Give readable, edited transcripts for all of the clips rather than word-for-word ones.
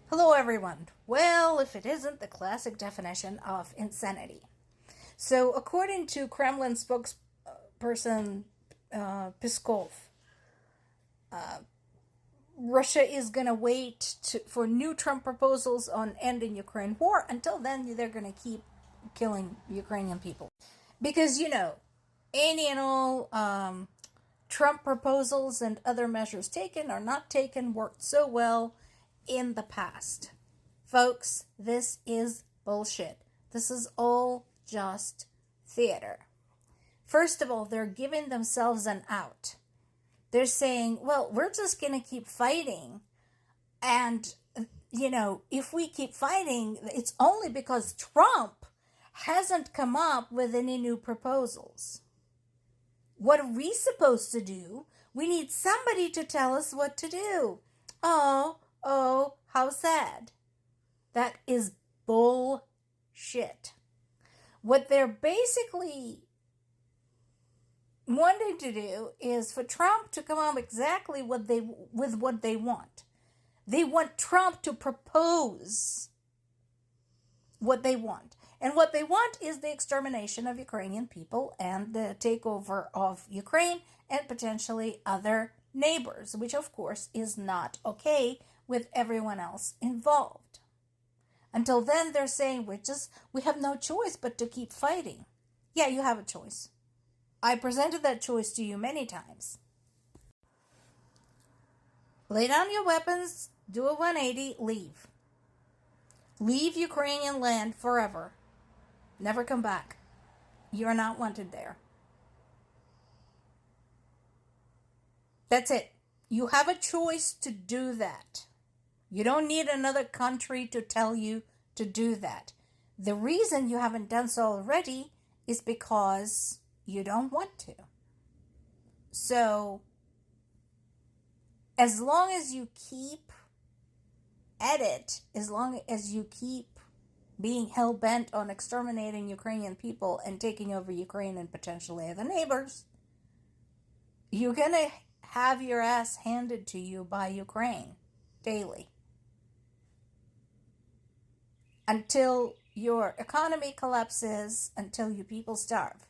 Hello, everyone. Well, if it isn't the classic definition of insanity. So, according to Kremlin spokesperson Peskov, Russia is going to for new Trump proposals on ending Ukraine war. Until then, they're going to keep killing Ukrainian people. Because, any and all Trump proposals and other measures taken or not taken worked so well in the past. Folks, this is bullshit. This is all just theater. First of all, they're giving themselves an out. They're saying, well, we're just going to keep fighting. And, if we keep fighting, it's only because Trump hasn't come up with any new proposals. What are we supposed to do? We need somebody to tell us what to do. Oh, how sad. That is bullshit. What they're basically wanting to do is for Trump to come up exactly with what they want. They want Trump to propose what they want. And what they want is the extermination of Ukrainian people and the takeover of Ukraine and potentially other neighbors, which of course is not okay with everyone else involved. Until then, they're saying we have no choice but to keep fighting. Yeah, you have a choice. I presented that choice to you many times. Lay down your weapons, do a 180, leave. Leave Ukrainian land forever. Never come back. You're not wanted there. That's it. You have a choice to do that. You don't need another country to tell you to do that. The reason you haven't done so already is because you don't want to. So, as long as you keep at it, as long as you keep being hell-bent on exterminating Ukrainian people and taking over Ukraine and potentially other neighbors, you're going to have your ass handed to you by Ukraine daily. Until your economy collapses, until you people starve.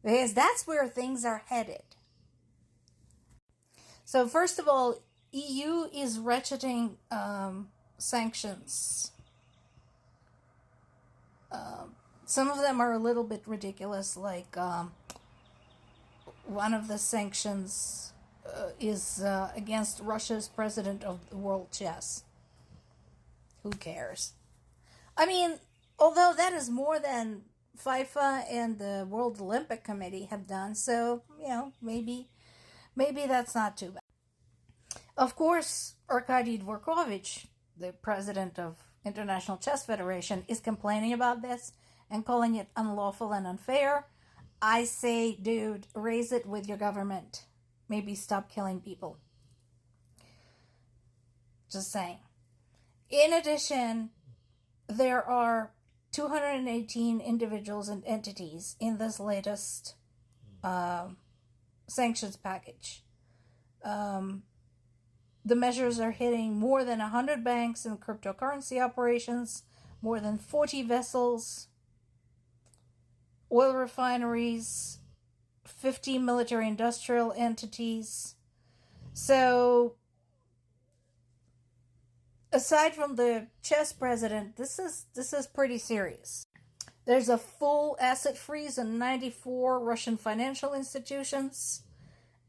Because that's where things are headed. So first of all, EU is ratcheting sanctions. Some of them are a little bit ridiculous, like one of the sanctions is against Russia's president of the World Chess. Who cares? I mean, although that is more than FIFA and the World Olympic Committee have done, so, maybe that's not too bad. Of course, Arkady Dvorkovich, the president of International Chess Federation, is complaining about this and calling it unlawful and unfair. I say, dude, raise it with your government. Maybe stop killing people. Just saying. In addition, there are 218 individuals and entities in this latest sanctions package. The measures are hitting more than 100 banks and cryptocurrency operations, more than 40 vessels, oil refineries, 50 military industrial entities. So, aside from the chess president, this is pretty serious. There's a full asset freeze on 94 Russian financial institutions,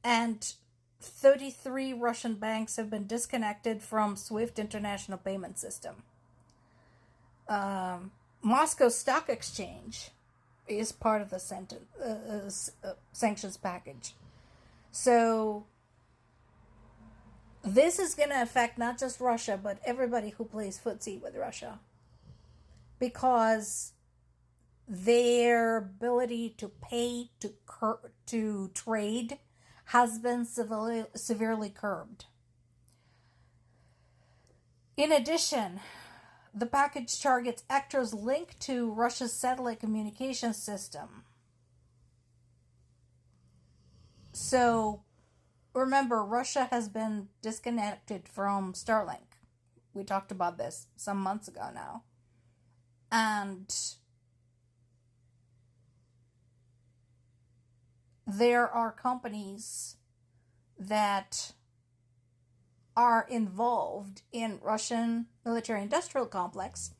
and 33 Russian banks have been disconnected from SWIFT international payment system. Moscow Stock Exchange is part of the sanctions package. So this is going to affect not just Russia, but everybody who plays footsie with Russia. Because their ability to pay, to trade, has been severely curbed. In addition, the package targets actors linked to Russia's satellite communication system. So, remember, Russia has been disconnected from Starlink. We talked about this some months ago now. And there are companies that are involved in Russian military-industrial complex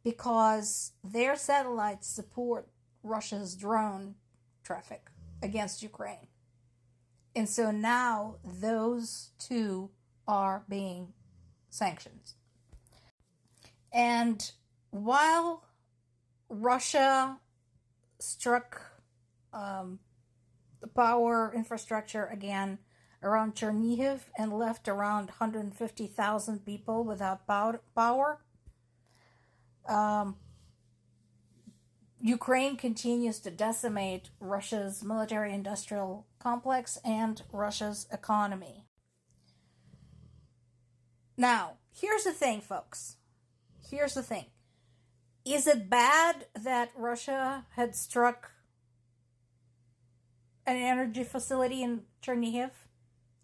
because their satellites support Russia's drone traffic against Ukraine. And so now those two are being sanctioned. And while Russia struck the power infrastructure again around Chernihiv and left around 150,000 people without power, Ukraine continues to decimate Russia's military-industrial complex and Russia's economy. Now, here's the thing, folks. Here's the thing. Is it bad that Russia had struck an energy facility in Chernihiv?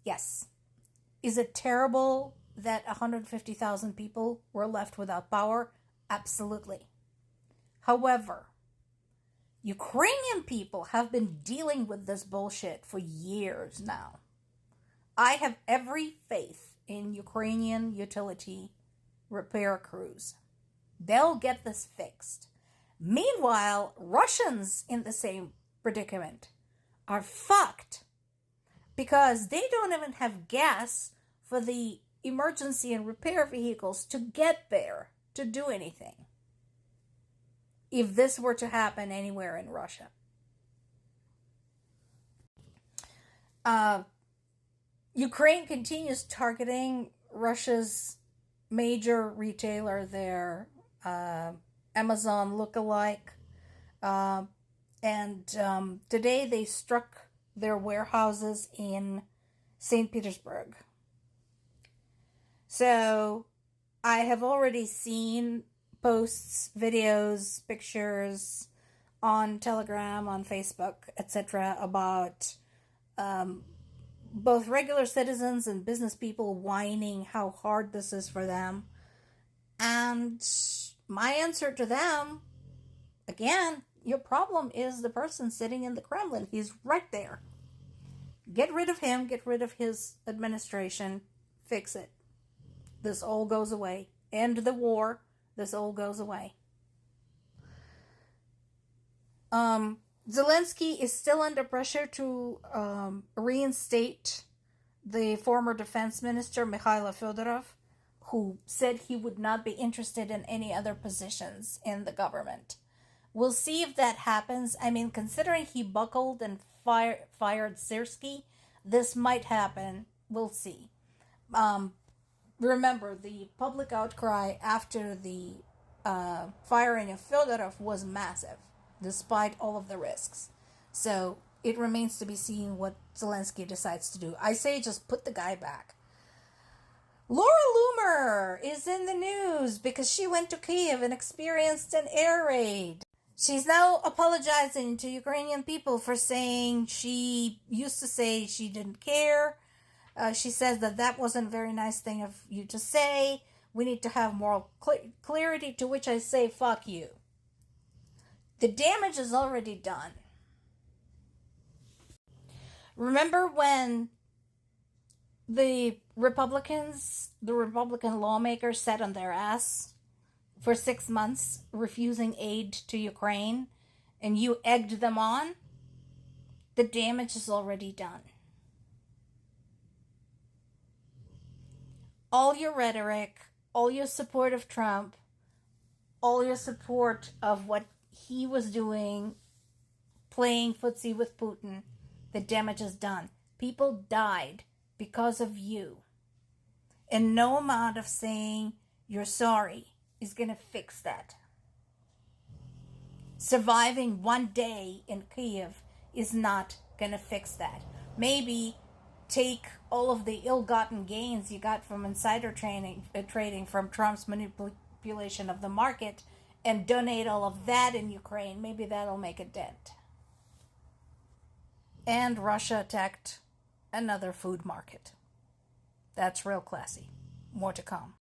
Yes. Is it terrible that 150,000 people were left without power? Absolutely. However, Ukrainian people have been dealing with this bullshit for years now. I have every faith in Ukrainian utility repair crews. They'll get this fixed. Meanwhile, Russians in the same predicament are fucked because they don't even have gas for the emergency and repair vehicles to get there to do anything if this were to happen anywhere in Russia. Ukraine continues targeting Russia's major retailer there, Amazon lookalike, and today they struck their warehouses in St. Petersburg. So I have already seen posts, videos, pictures on Telegram, on Facebook, etc. about both regular citizens and business people whining how hard this is for them. And my answer to them, again, your problem is the person sitting in the Kremlin. He's right there. Get rid of him, get rid of his administration, fix it. This all goes away. End the war. This all goes away. Zelensky is still under pressure to reinstate the former defense minister, Mikhailo Fedorov, who said he would not be interested in any other positions in the government. We'll see if that happens. I mean, considering he buckled and fired Syrskyi, this might happen. We'll see. Remember, the public outcry after the firing of Fedorov was massive, despite all of the risks. So it remains to be seen what Zelensky decides to do. I say just put the guy back. Laura Loomer is in the news because she went to Kyiv and experienced an air raid. She's now apologizing to Ukrainian people for saying she used to say she didn't care. She says that wasn't a very nice thing of you to say. We need to have moral clarity, to which I say, fuck you. The damage is already done. Remember when the Republican lawmakers sat on their ass for 6 months refusing aid to Ukraine and you egged them on? The damage is already done. All your rhetoric, all your support of Trump, all your support of what he was doing, playing footsie with Putin, the damage is done. People died because of you. And no amount of saying you're sorry is going to fix that. Surviving one day in Kyiv is not going to fix that. Maybe take all of the ill-gotten gains you got from insider trading from Trump's manipulation of the market and donate all of that in Ukraine. Maybe that'll make a dent. And Russia attacked another food market. That's real classy. More to come.